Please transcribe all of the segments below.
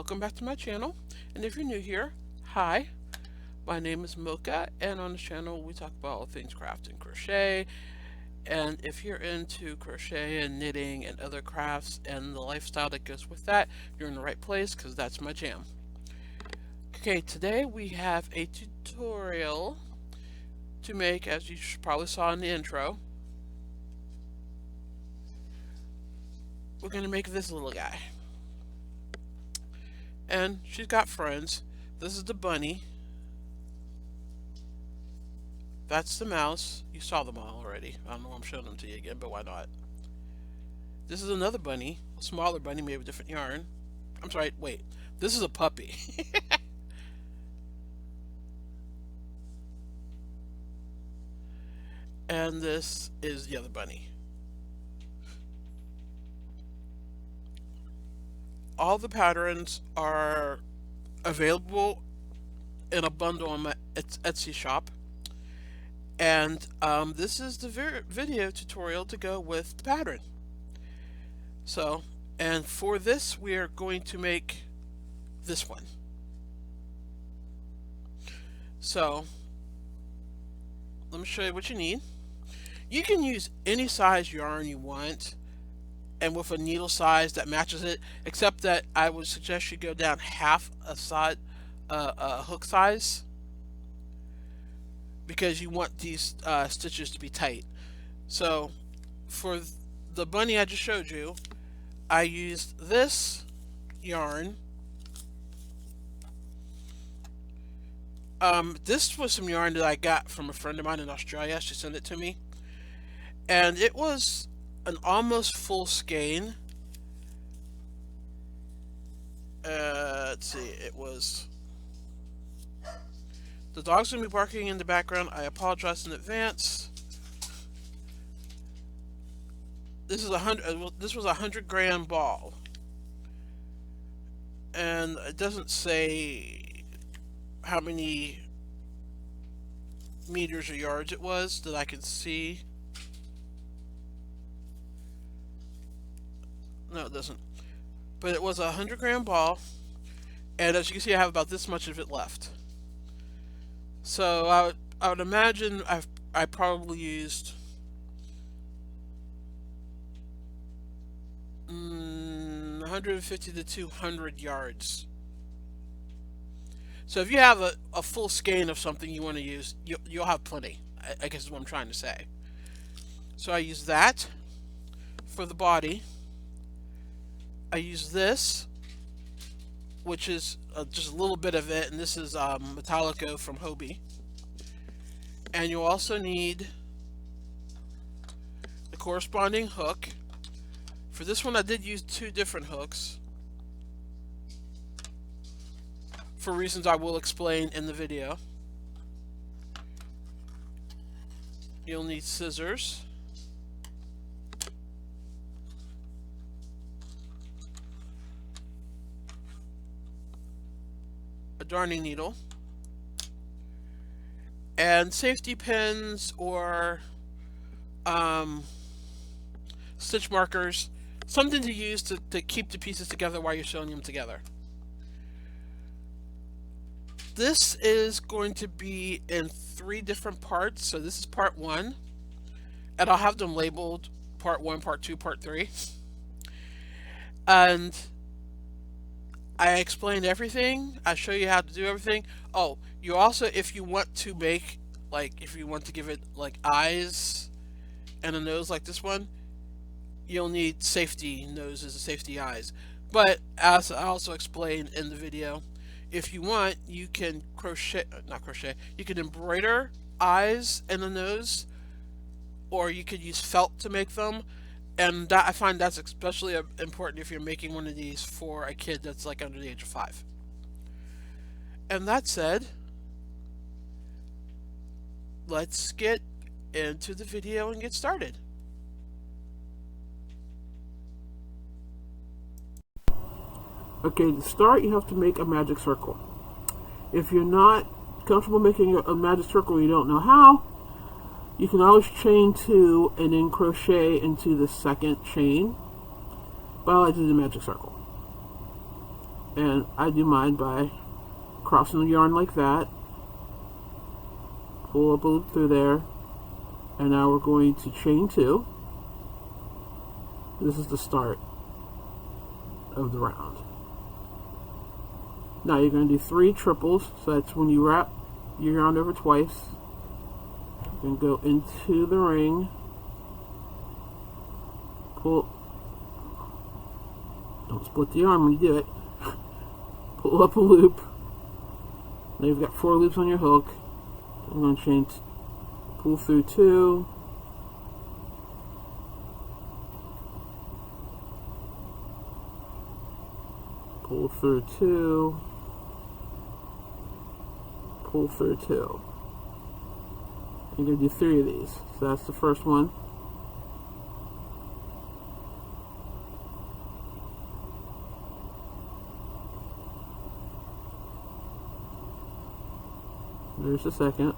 welcome back to my channel. And if you're new here, hi, my name is Mocha, and on this channel we talk about all things craft and crochet. And if you're into crochet and knitting and other crafts and the lifestyle that goes with that, you're in the right place because that's my jam. Okay, today we have a tutorial to make, as you probably saw in the intro. We're going to make this little guy. And she's got friends. This is the bunny. That's the mouse. You saw them all already. I don't know why I'm showing them to you again, but why not? This is another bunny, a smaller bunny made with different yarn. I'm sorry, wait. This is a puppy. And this is the other bunny. All the patterns are available in a bundle on my Etsy shop. And this is the video tutorial to go with the pattern. So, and for this, we are going to make this one. So, let me show you what you need. You can use any size yarn you want, and with a needle size that matches it, except that I would suggest you go down half a hook size, because you want these stitches to be tight. So for the bunny I just showed you, I used this yarn. This was some yarn that I got from a friend of mine in Australia. She sent it to me, and it was an almost full skein. Let's see, it was. The dog's gonna be barking in the background. I apologize in advance. This is This was a 100-gram ball, and it doesn't say how many meters or yards it was that I can see. No, it doesn't. But it was a 100-gram ball, and as you can see, I have about this much of it left. So I would imagine I probably used 150 to 200 yards. So if you have a full skein of something you want to use, you'll have plenty, I guess is what I'm trying to say. So I use that for the body. I use this, which is just a little bit of it, and this is Metallico from Hobie. And you'll also need the corresponding hook. For this one I did use 2 different hooks, for reasons I will explain in the video. You'll need scissors, a darning needle, and safety pins or stitch markers, something to use to keep the pieces together while you're sewing them together. This is going to be in 3 different parts, so this is part 1, and I'll have them labeled part 1, part 2, part 3. And I explained everything. I show you how to do everything. Oh, you also, if you want to make, like, if you want to give it like eyes and a nose like this one, you'll need safety noses and safety eyes. But as I also explained in the video, if you want, you can you can embroider eyes and a nose, or you could use felt to make them. And that, I find that's especially important if you're making one of these for a kid that's like under the age of 5. And that said, let's get into the video and get started. Okay, to start, you have to make a magic circle. If you're not comfortable making a magic circle, you don't know how, you can always chain 2 and then crochet into the second chain. But I like to do the magic circle. And I do mine by crossing the yarn like that, pull up a loop through there, and now we're going to chain 2. This is the start of the round. Now you're going to do 3 triples, so that's when you wrap your yarn over twice. You're going to go into the ring, pull, don't split the yarn when you do it, pull up a loop. Now you've got 4 loops on your hook. I'm going to chain, pull through 2, pull through 2, pull through 2. You're going to do 3 of these. So that's the first one. There's the second.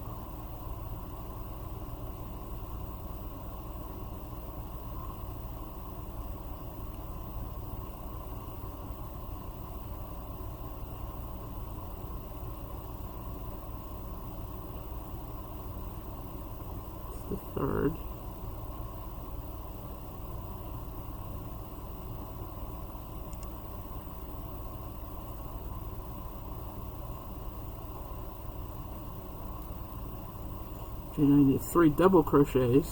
The third. And I need 3 double crochets.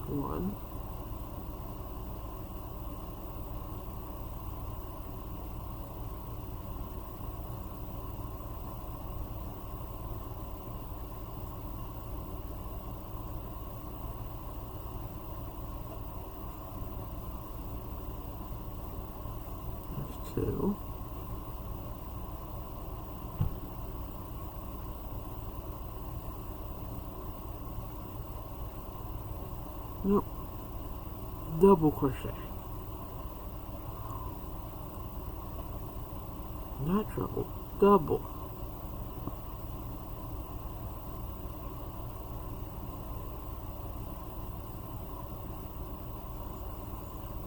One. There's 2. Nope. Double crochet. Not treble, double.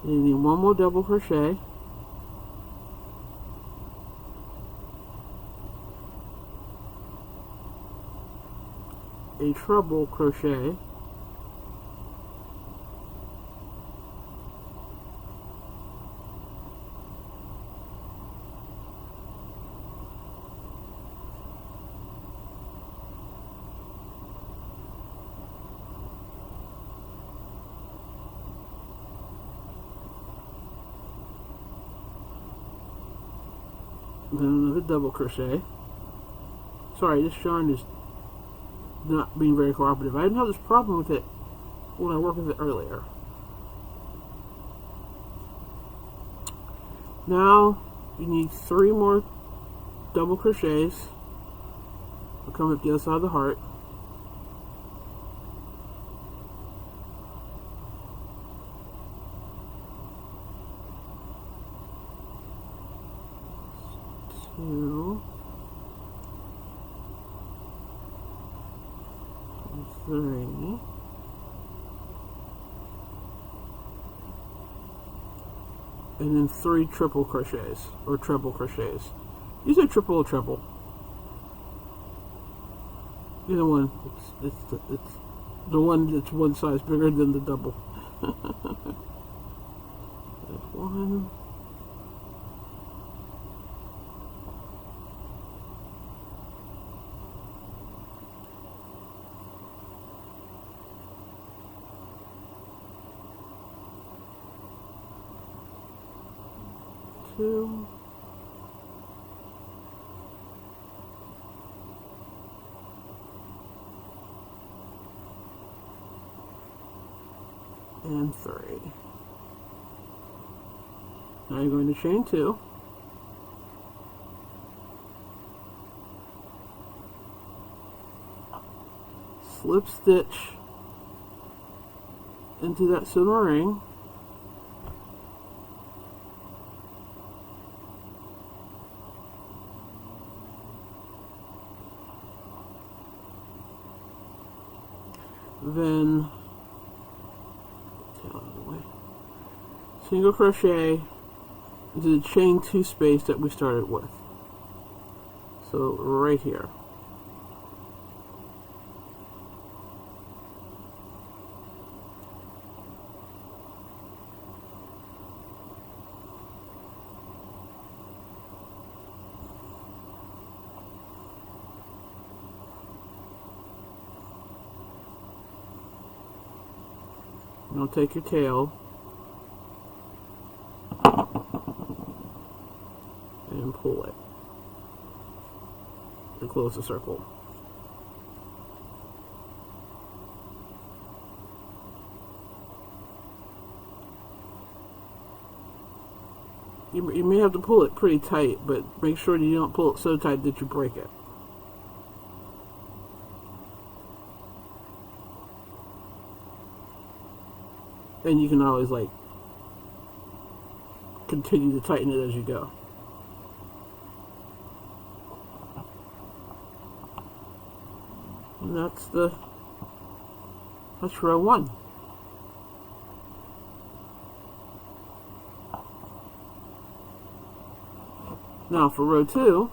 And you need 1 more double crochet. A treble crochet. Then another double crochet. Sorry, this yarn is not being very cooperative. I didn't have this problem with it when I worked with it earlier. Now you need 3 more double crochets. We'll come up the other side of the heart. Two, 3, and then 3 triple crochets or treble crochets. You say triple or treble? Either one. It's the one that's one size bigger than the double. There's 1. 2, and 3. Now you're going to chain 2. Slip stitch into that center ring. Then single crochet into the chain 2 space that we started with. So right here. Now take your tail and pull it and close the circle. You may have to pull it pretty tight, but make sure that you don't pull it so tight that you break it. And you can always like continue to tighten it as you go. And that's row 1. Now for row 2,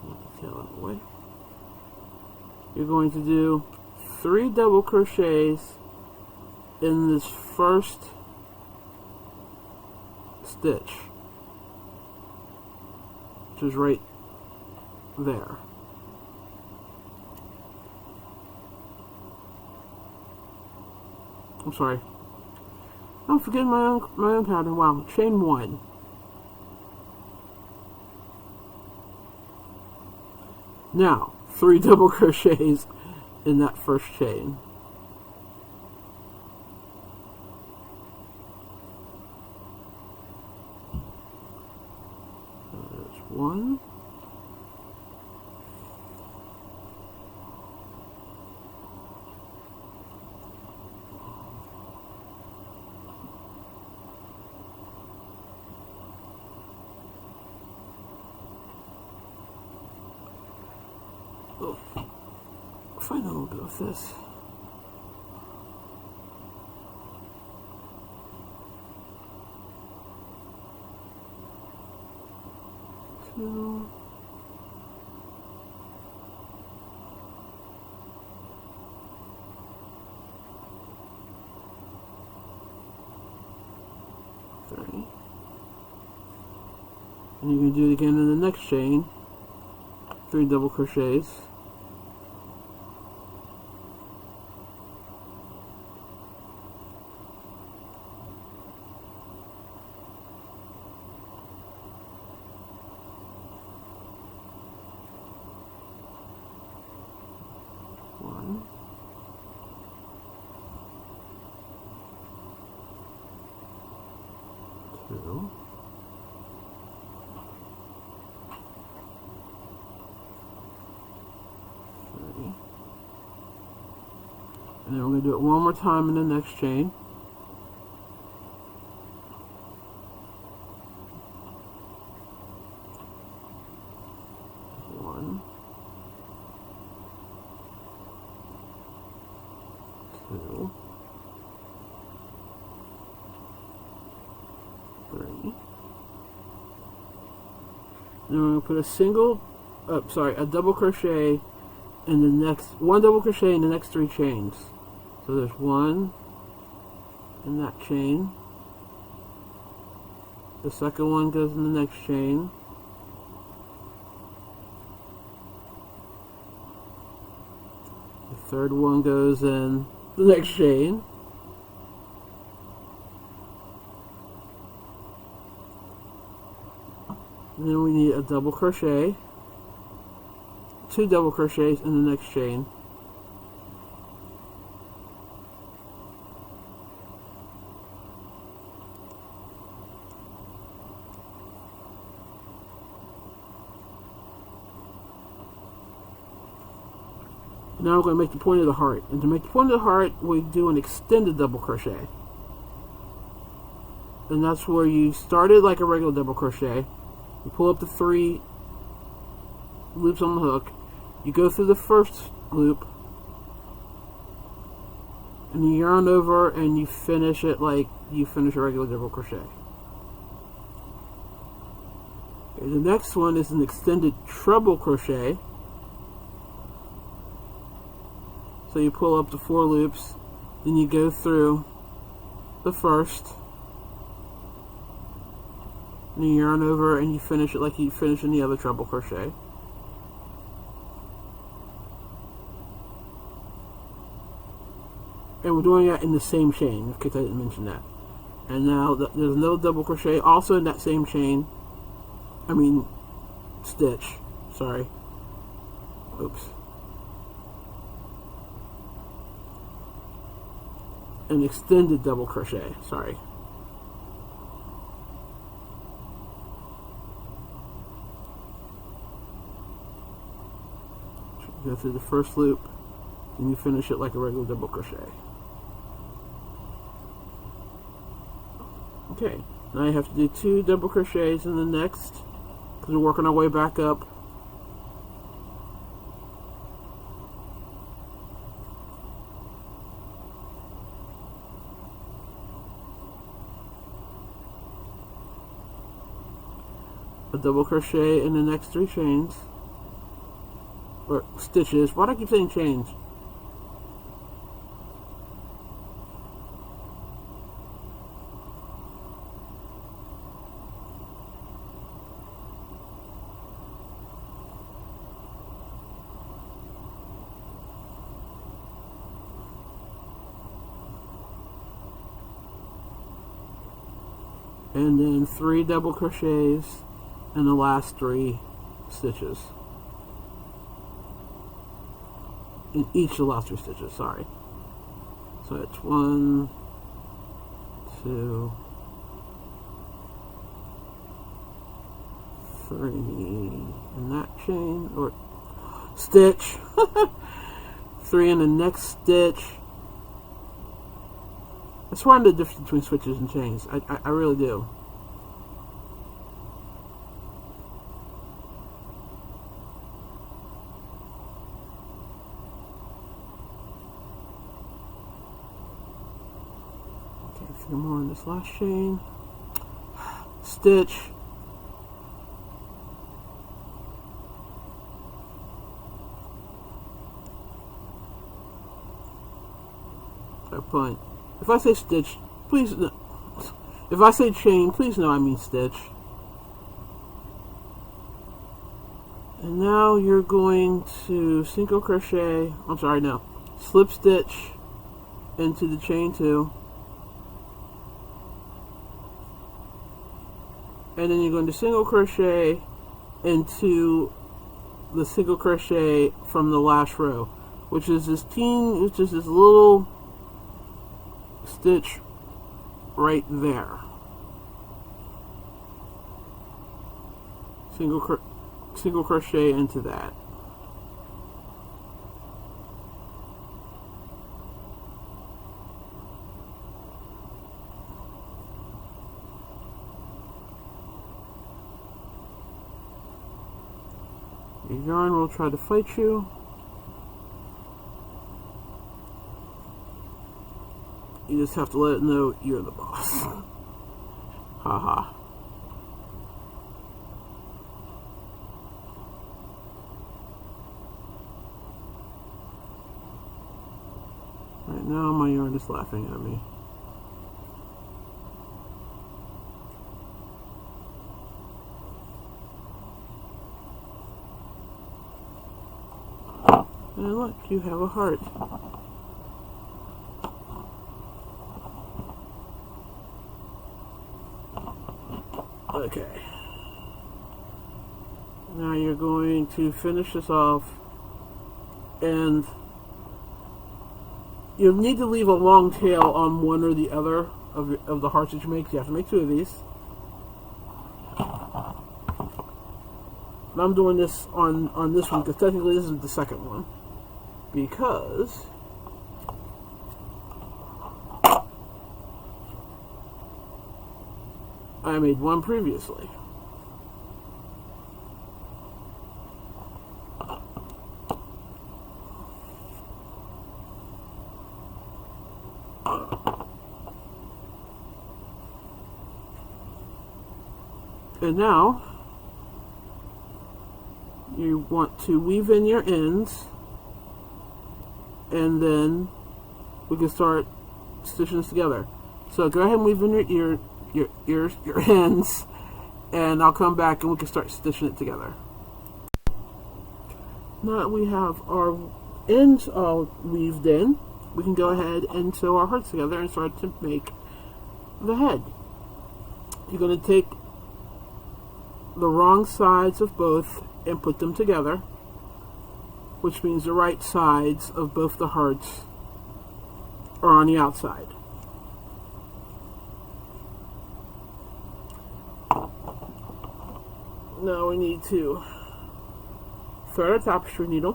get the tail out of the way. You're going to do 3 double crochets in this first stitch, which is right there. I'm sorry. I'm forgetting my own pattern. Wow, chain 1. Now, 3 double crochets in that first chain. There's 1. Oh, find a little bit of this. Two. Three. And you can do it again in the next chain. 3 double crochets. One. Two. And then we're going to do it one more time in the next chain. One, two, 3. Then we're going to put a double crochet in the next, 1 double crochet in the next 3 chains. So there's 1 in that chain. The second one goes in the next chain. The third one goes in the next chain. And then we need a double crochet, 2 double crochets in the next chain. Now we're going to make the point of the heart. And to make the point of the heart, we do an extended double crochet. And that's where you started like a regular double crochet. You pull up the 3 loops on the hook. You go through the first loop and you yarn over and you finish it like you finish a regular double crochet. Okay, the next one is an extended treble crochet. So you pull up the 4 loops, then you go through the first, and you yarn over and you finish it like you finish in the other treble crochet. And we're doing that in the same chain, in case I didn't mention that. And now there's another double crochet also in that same chain. I mean, stitch. Sorry. Oops. An extended double crochet. Sorry. Go through the first loop, and you finish it like a regular double crochet. Okay, now you have to do 2 double crochets in the next, because we're working our way back up. A double crochet in the next 3 chains, or stitches. Why do I keep saying chains? And then 3 double crochets in the last 3 stitches. In each of the last 3 stitches, sorry. So it's 1, 2, 3 in that chain, or stitch. 3 in the next stitch. I swear I know the difference between switches and chains. I really do. Okay, a few more in this last chain. Stitch. Point. If I say stitch, please. If I say chain, please know I mean stitch. And now you're going to single crochet. I'm sorry, no, slip stitch into the chain 2, and then you're going to single crochet into the single crochet from the last row, which is this little stitch right there. Single crochet into that. Your yarn will try to fight you. You just have to let it know you're the boss. Haha. Right now my yarn is laughing at me. And look, you have a heart. Okay. Now you're going to finish this off, and you need to leave a long tail on one or the other of the hearts that you make. You have to make 2 of these. And I'm doing this on this one because technically this is the second one, because I made one previously. And now you want to weave in your ends, and then we can start stitching this together. So go ahead and weave in your ends, and I'll come back and we can start stitching it together. Now that we have our ends all weaved in, we can go ahead and sew our hearts together and start to make the head. You're going to take the wrong sides of both and put them together, which means the right sides of both the hearts are on the outside. Now we need to thread a tapestry needle,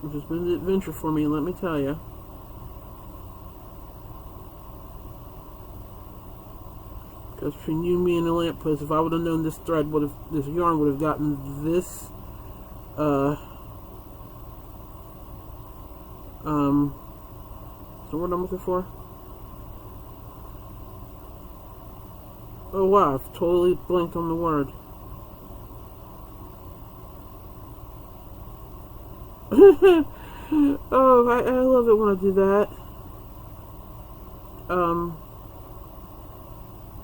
which has been an adventure for me, let me tell you. Because between you, me, and the lamppost, if I would have known this this yarn would have gotten this, so what I'm looking for? Oh wow, I've totally blanked on the word. Oh, I love it when I do that.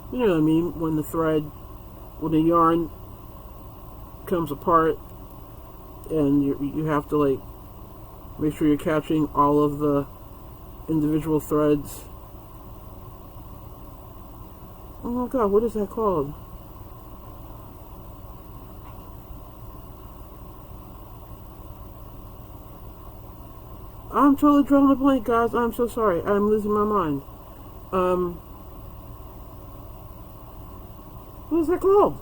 You know what I mean? When the yarn comes apart, and you have to like make sure you're catching all of the individual threads. Oh my god, what is that called? I'm totally drawing a blank, guys. I'm so sorry. I'm losing my mind. What is that called?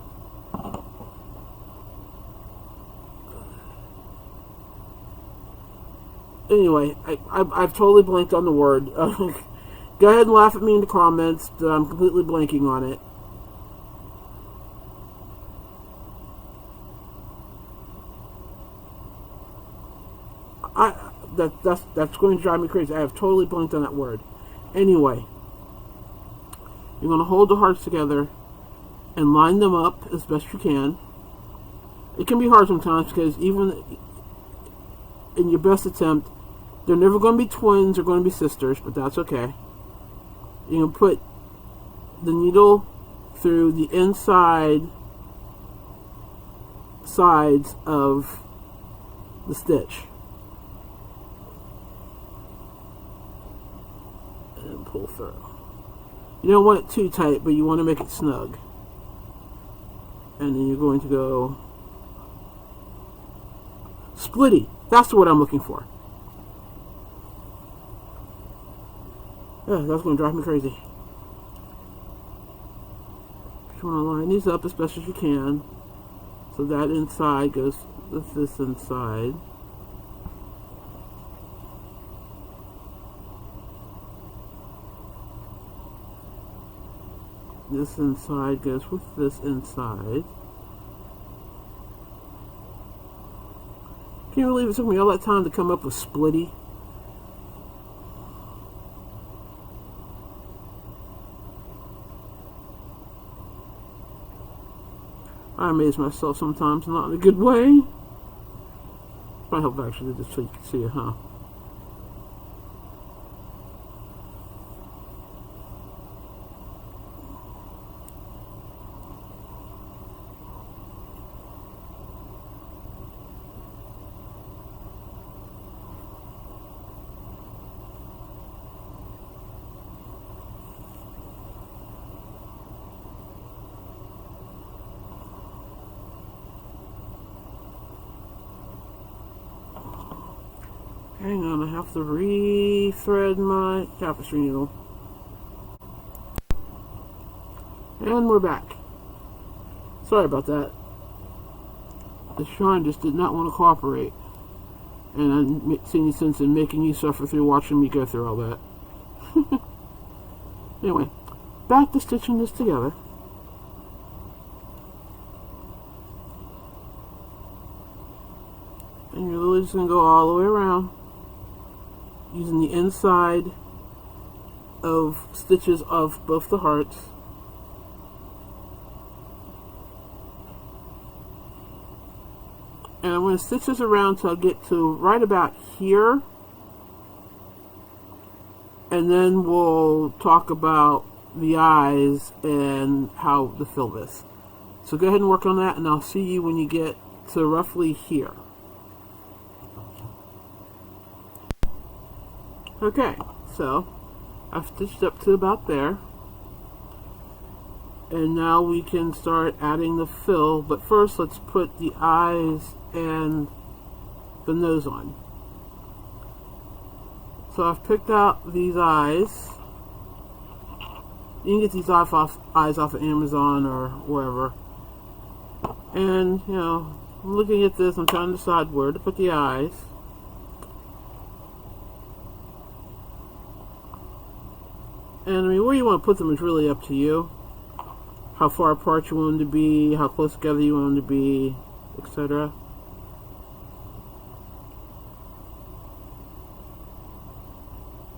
Anyway, I've totally blanked on the word. Go ahead and laugh at me in the comments that I'm completely blanking on it. That's going to drive me crazy. I have totally blanked on that word. Anyway, you're going to hold the hearts together and line them up as best you can. It can be hard sometimes because even in your best attempt, they're never going to be twins. They're going to be sisters, but that's okay. You're going to put the needle through the inside sides of the stitch. And pull through. You don't want it too tight, but you want to make it snug. And then you're going to go splitty. That's the word I'm looking for. Yeah, that's going to drive me crazy. You want to line these up as best as you can. So that inside goes with this inside. This inside goes with this inside. Can you believe it took me all that time to come up with splitty? I amaze myself sometimes, not in a good way. I hope actually just so you can see it, huh? Hang on, I have to re-thread my tapestry needle. And we're back. Sorry about that. The yarn just did not want to cooperate. And I didn't see any sense in making you suffer through watching me go through all that. Anyway, back to stitching this together. And you're literally just going to go all the way around. using the inside of stitches of both the hearts. And I'm going to stitch this around till I get to right about here. And then we'll talk about the eyes and how to fill this. So go ahead and work on that, and I'll see you when you get to roughly here. Okay, so I've stitched up to about there. And now we can start adding the fill, but first let's put the eyes and the nose on. So I've picked out these eyes. You can get these eyes off of Amazon or wherever. And, you know, I'm looking at this, I'm trying to decide where to put the eyes. And I mean, where you want to put them is really up to you. How far apart you want them to be, how close together you want them to be, etc.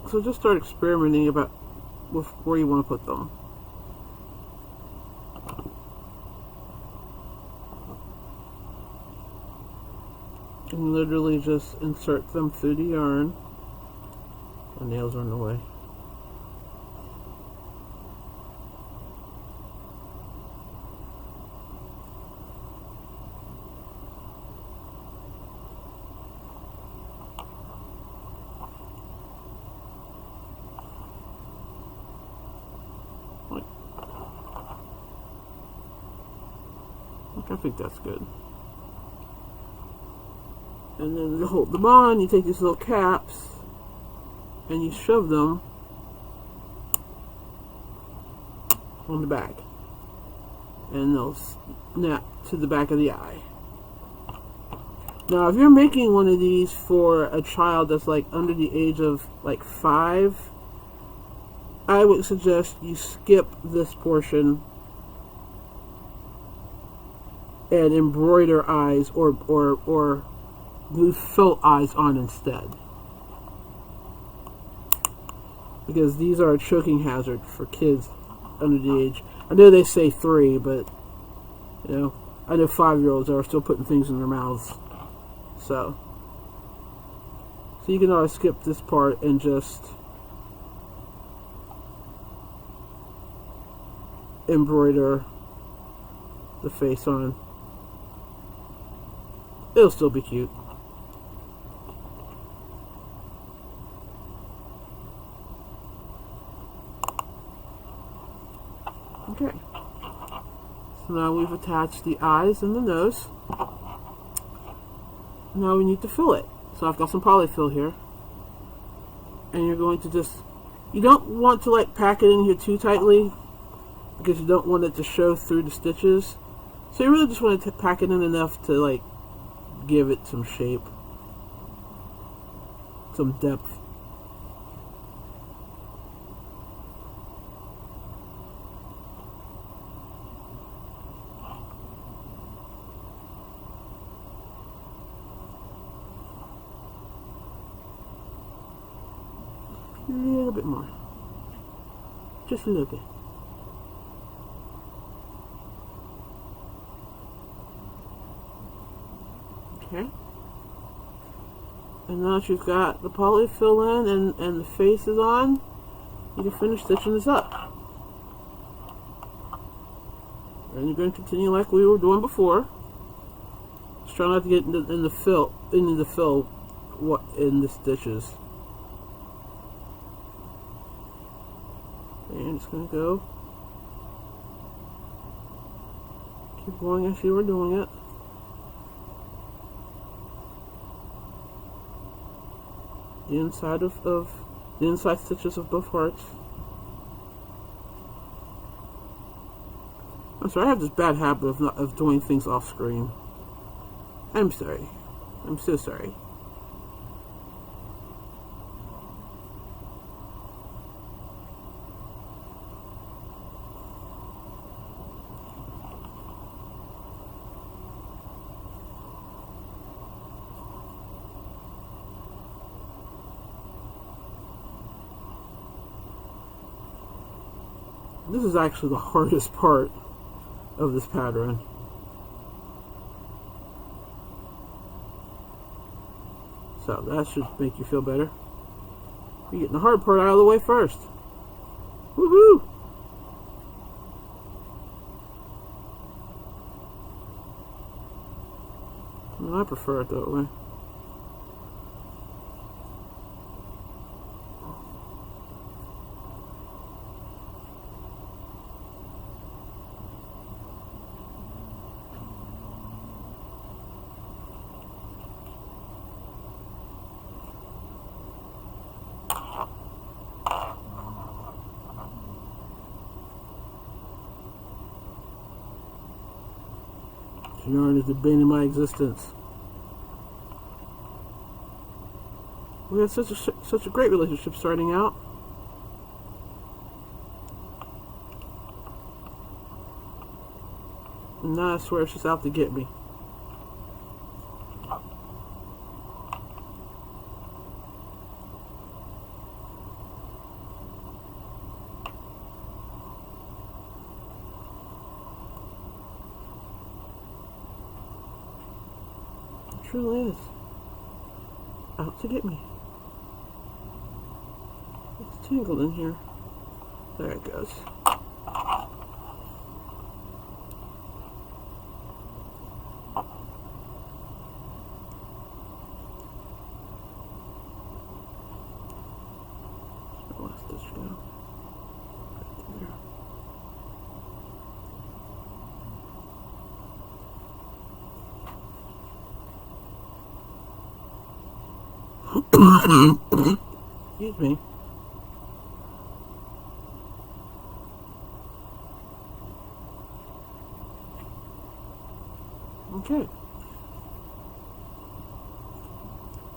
So just start experimenting about with where you want to put them. And literally just insert them through the yarn. My nails are in the way. I think that's good. And then to hold them on, you take these little caps and you shove them on the back. And they'll snap to the back of the eye. Now, if you're making one of these for a child that's like under the age of like 5, I would suggest you skip this portion and embroider eyes or glue felt eyes on instead, because these are a choking hazard for kids under the age. I know they say 3, but you know, I know 5-year-olds are still putting things in their mouths. So you can always skip this part and just embroider the face on. It'll still be cute. Okay. So now we've attached the eyes and the nose. Now we need to fill it. So I've got some polyfill here. And you're going to just, you don't want to like pack it in here too tightly, because you don't want it to show through the stitches. So you really just want to pack it in enough to like give it some shape, some depth. A little bit more. Just a little bit. Okay. And now that you've got the polyfill in and the face is on, you can finish stitching this up. And you're going to continue like we were doing before. Just try not to get into the fill in the stitches. And it's going to go. Keep going as you were doing it. The inside of the inside stitches of both hearts. I'm sorry, I have this bad habit of doing things off screen. I'm sorry. I'm so sorry. This is actually the hardest part of this pattern. So that should make you feel better. You're getting the hard part out of the way first. Woohoo! Well, I prefer it that way. Yarn is the bane of my existence. We had such a great relationship starting out. And now I swear she's out to get me. It truly is out to get me. It's tangled in here. There it goes. Last stitch down. Right there. Excuse me. Okay.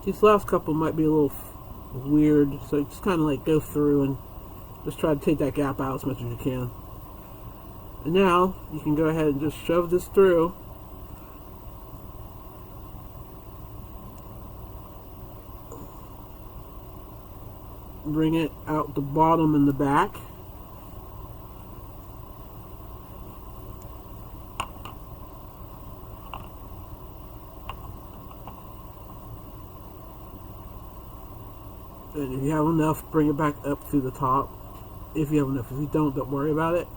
These last couple might be a little weird, so just kind of like go through and just try to take that gap out as much as you can. And now you can go ahead and just shove this through. Bring it out the bottom and the back. And if you have enough, bring it back up through the top. If you have enough. If you don't worry about it.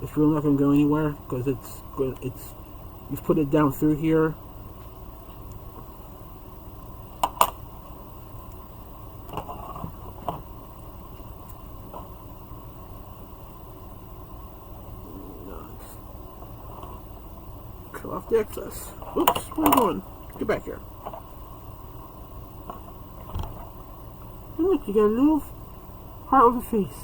It's really not going to go anywhere because you've put it down through here. Cut off the excess. Oops, where are you going? Get back here. And look, you got a little heart with a face.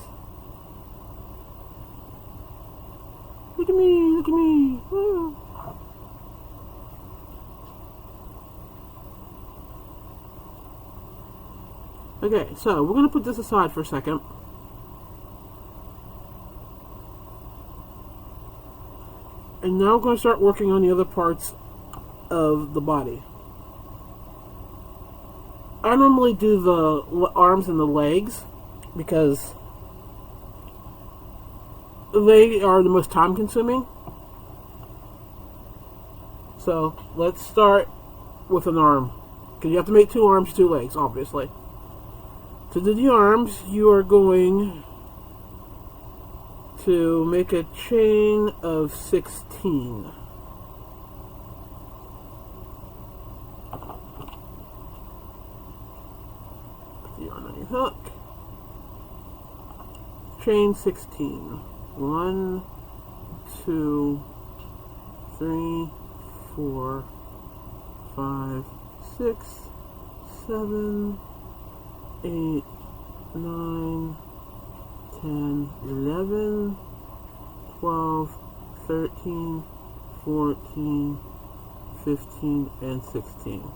Look at me, look at me. Woo. Okay, so we're going to put this aside for a second. And now we're going to start working on the other parts of the body. I normally do the arms and the legs because they are the most time consuming. So let's start with an arm, because you have to make 2 arms, 2 legs, obviously. To do the arms, you are going to make a chain of 16. Put the yarn on your hook. Chain 16. 1, 2, 3, 4, 5, 6, 7, 8, 9, 10, 11, 12, 13, 14, 15, and 16.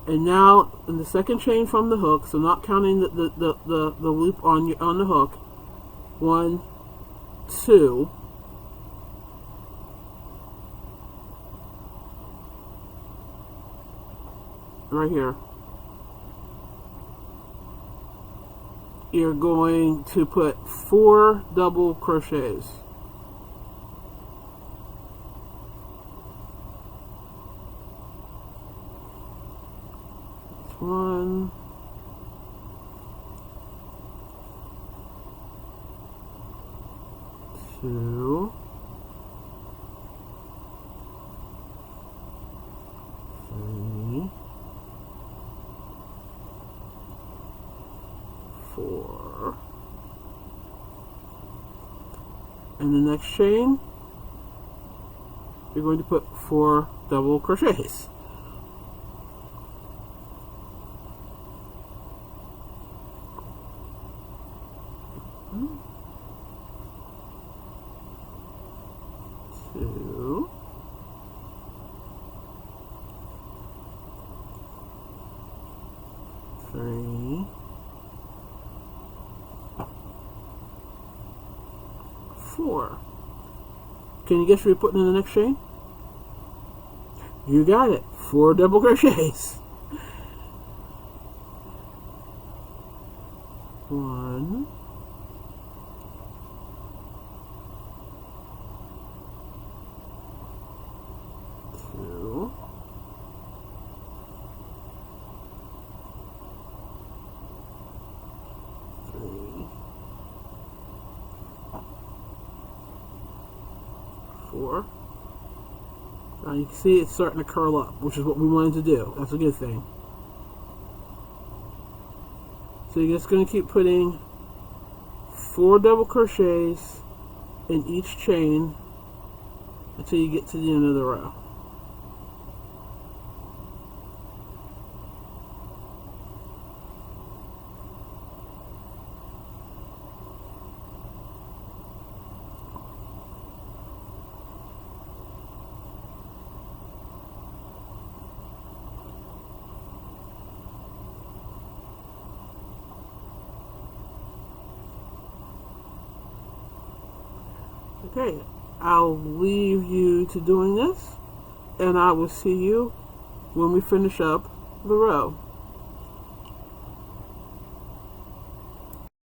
And now in the second chain from the hook, so not counting the loop on the hook, 1, 2, right here. you're going to put 4 double crochets. That's 1, 2, 3, 4. And the next chain, you're going to put 4 double crochets. Two, 3, 4. Can you guess what you're putting in the next chain? You got it. 4 double crochets. 1, 2, 3, 4. Now you can see it's starting to curl up, which is what we wanted to do. That's a good thing. So you're just going to keep putting 4 double crochets in each chain until you get to the end of the row. Okay, I'll leave you to doing this, and I will see you when we finish up the row.